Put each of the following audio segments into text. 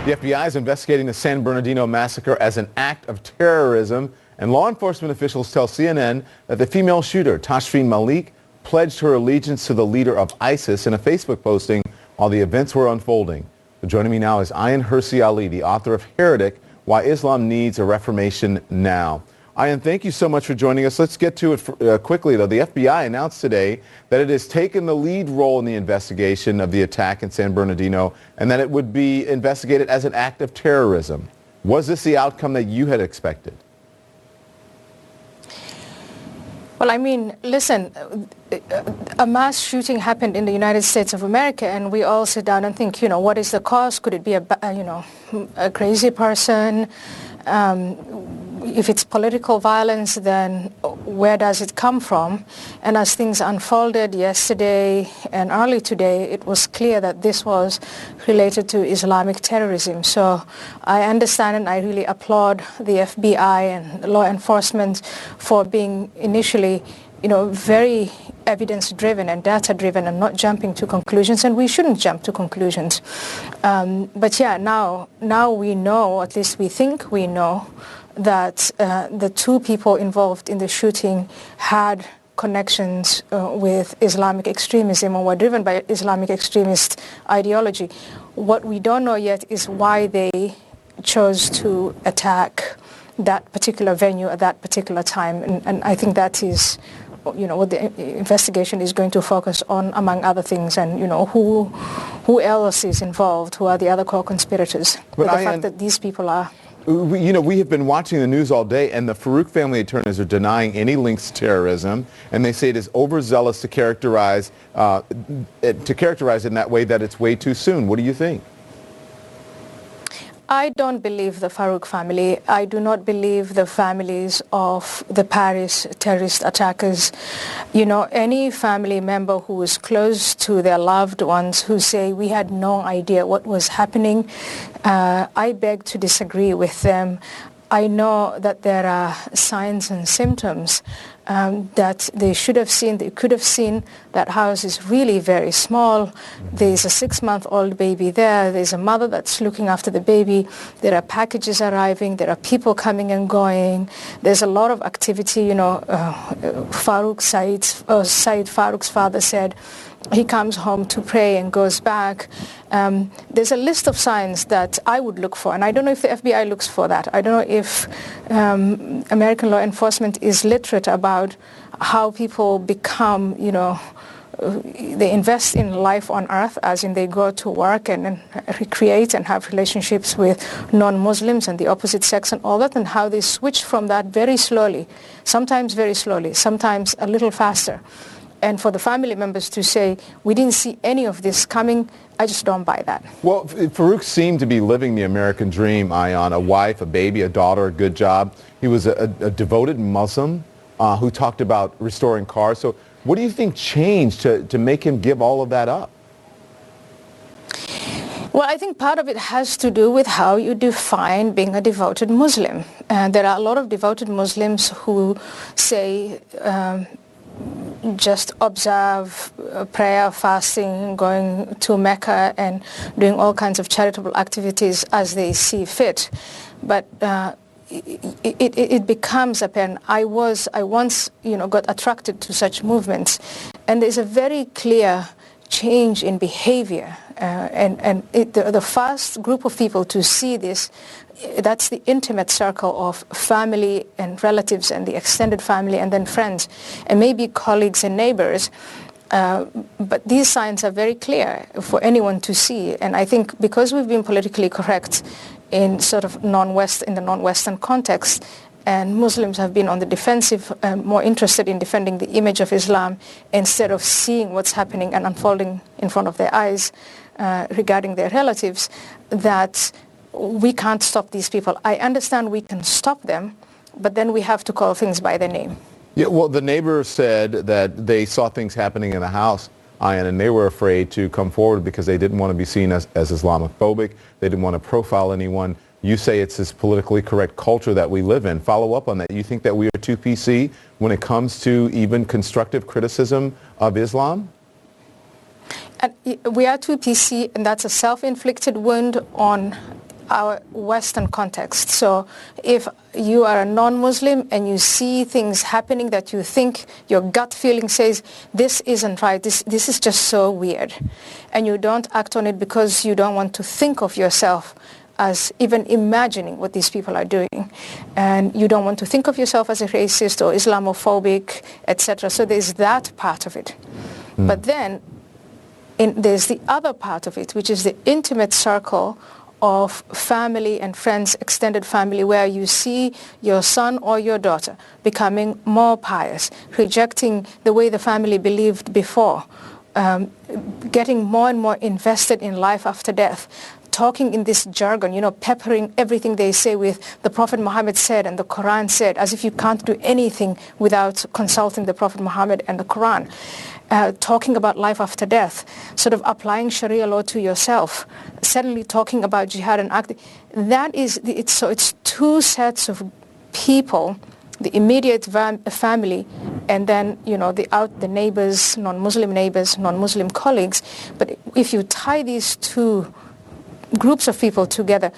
The FBI is investigating the San Bernardino massacre as an act of terrorism, and law enforcement officials tell CNN that the female shooter, Tashfeen Malik, pledged her allegiance to the leader of ISIS in a Facebook posting while the events were unfolding. Joining me now is Ayaan Hirsi Ali, the author of Heretic, Why Islam Needs a Reformation Now. Ayaan, thank you so much for joining us. Let's get to it quickly, though. The FBI announced today that it has taken the lead role in the investigation of the attack in San Bernardino and that it would be investigated as an act of terrorism. Was this the outcome that you had expected? Well, I mean, listen, a mass shooting happened in the United States of America, and we all sit down and think, what is the cause? Could it be a crazy person? If it's political violence, then where does it come from? And as things unfolded yesterday and early today, it was clear that this was related to Islamic terrorism. So I understand and I really applaud the FBI and law enforcement for being initially, very evidence-driven and data-driven and not jumping to conclusions, and we shouldn't jump to conclusions. But yeah, now we know, at least we think we know, that the two people involved in the shooting had connections with Islamic extremism or were driven by Islamic extremist ideology. What we don't know yet is why they chose to attack that particular venue at that particular time, and I think that is what the investigation is going to focus on, among other things, and who else is involved, who are the other co-conspirators. But the fact that these people are... We have been watching the news all day, and the Farook family attorneys are denying any links to terrorism, and they say it is overzealous to characterize it in that way, that it's way too soon. What do you think? I don't believe the Farook family. I do not believe the families of the Paris terrorist attackers. Any family member who is close to their loved ones who say, we had no idea what was happening, I beg to disagree with them. I know that there are signs and symptoms that they should have seen, they could have seen. That house is really very small. There's a 6-month-old baby there. There's a mother that's looking after the baby. There are packages arriving. There are people coming and going. There's a lot of activity. Said Farook's father said he comes home to pray and goes back. There's a list of signs that I would look for, and I don't know if the FBI looks for that. I don't know if American law enforcement is literate about how people become, they invest in life on earth, as in they go to work and recreate and have relationships with non-Muslims and the opposite sex and all that, and how they switch from that very slowly, sometimes a little faster. And for the family members to say, we didn't see any of this coming, I just don't buy that. Well, Farook seemed to be living the American dream, Ayaan, a wife, a baby, a daughter, a good job. He was a devoted Muslim who talked about restoring cars. So what do you think changed to make him give all of that up? Well, I think part of it has to do with how you define being a devoted Muslim. And there are a lot of devoted Muslims who say, just observe prayer, fasting, going to Mecca and doing all kinds of charitable activities as they see fit. But it becomes apparent. I once got attracted to such movements, and there's a very clear change in behavior. The first group of people to see this, that's the intimate circle of family and relatives and the extended family and then friends and maybe colleagues and neighbors. But these signs are very clear for anyone to see. And I think because we've been politically correct in sort of the non-Western context, and Muslims have been on the defensive, more interested in defending the image of Islam instead of seeing what's happening and unfolding in front of their eyes regarding their relatives, that we can't stop these people. I understand we can stop them, but then we have to call things by their name. Yeah, well, the neighbor said that they saw things happening in the house, Ayaan, and they were afraid to come forward because they didn't want to be seen as Islamophobic. They didn't want to profile anyone. You say it's this politically correct culture that we live in. Follow up on that. You think that we are too PC when it comes to even constructive criticism of Islam? We are too PC, and that's a self-inflicted wound on our Western context. So if you are a non-Muslim and you see things happening that you think your gut feeling says, this isn't right, this is just so weird, and you don't act on it because you don't want to think of yourself as even imagining what these people are doing, and you don't want to think of yourself as a racist or Islamophobic, etc. So there's that part of it. But then there's the other part of it, which is the intimate circle of family and friends, extended family, where you see your son or your daughter becoming more pious, rejecting the way the family believed before, getting more and more invested in life after death, talking in this jargon, peppering everything they say with the Prophet Muhammad said and the Quran said, as if you can't do anything without consulting the Prophet Muhammad and the Quran. Talking about life after death, sort of applying Sharia law to yourself, suddenly talking about jihad and acting. It's two sets of people, the immediate family, and then the neighbors, non-Muslim colleagues. But if you tie these two groups of people together,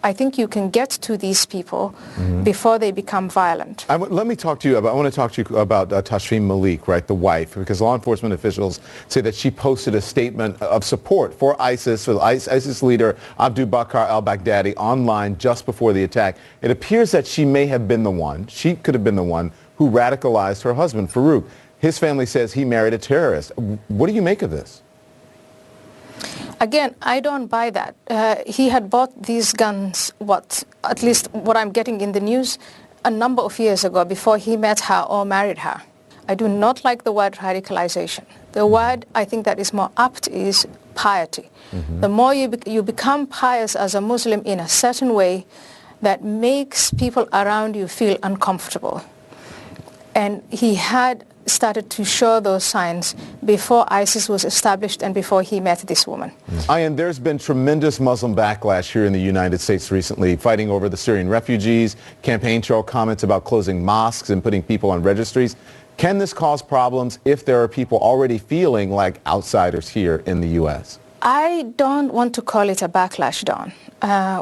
I think you can get to these people before they become violent. I want to talk to you about Tashfeen Malik, right, the wife, because law enforcement officials say that she posted a statement of support for ISIS, for the ISIS leader Abu Bakr al-Baghdadi online just before the attack. It appears that she could have been the one who radicalized her husband, Farook. His family says he married a terrorist. What do you make of this? Again, I don't buy that. He had bought these guns, at least what I'm getting in the news, a number of years ago before he met her or married her. I do not like the word radicalization. The word I think that is more apt is piety. The more you become pious as a Muslim in a certain way that makes people around you feel uncomfortable. And he had started to show those signs before ISIS was established and before he met this woman. Ayaan, there's been tremendous Muslim backlash here in the United States recently, fighting over the Syrian refugees, campaign trail comments about closing mosques and putting people on registries. Can this cause problems if there are people already feeling like outsiders here in the U.S.? I don't want to call it a backlash, Don.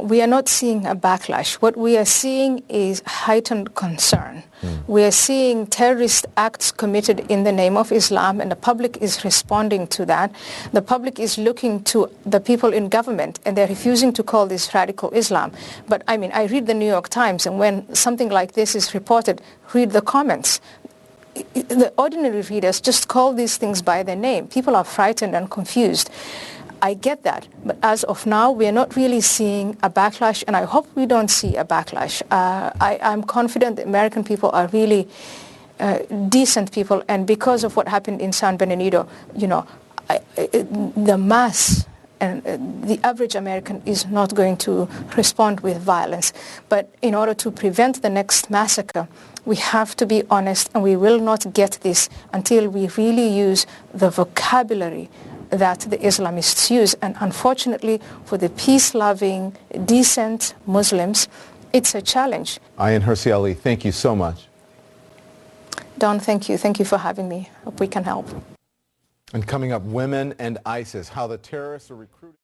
We are not seeing a backlash. What we are seeing is heightened concern. We are seeing terrorist acts committed in the name of Islam, and the public is responding to that. The public is looking to the people in government, and they're refusing to call this radical Islam. But I read the New York Times, and when something like this is reported, read the comments. The ordinary readers just call these things by their name. People are frightened and confused. I get that, but as of now, we are not really seeing a backlash, and I hope we don't see a backlash. I'm confident the American people are really decent people, and because of what happened in San Bernardino, the mass and the average American is not going to respond with violence. But in order to prevent the next massacre, we have to be honest, and we will not get this until we really use the vocabulary that the Islamists use. And unfortunately, for the peace-loving, decent Muslims, it's a challenge. Ayaan Hirsi Ali, thank you so much. Don, thank you. Thank you for having me. Hope we can help. And coming up, women and ISIS, how the terrorists are recruiting.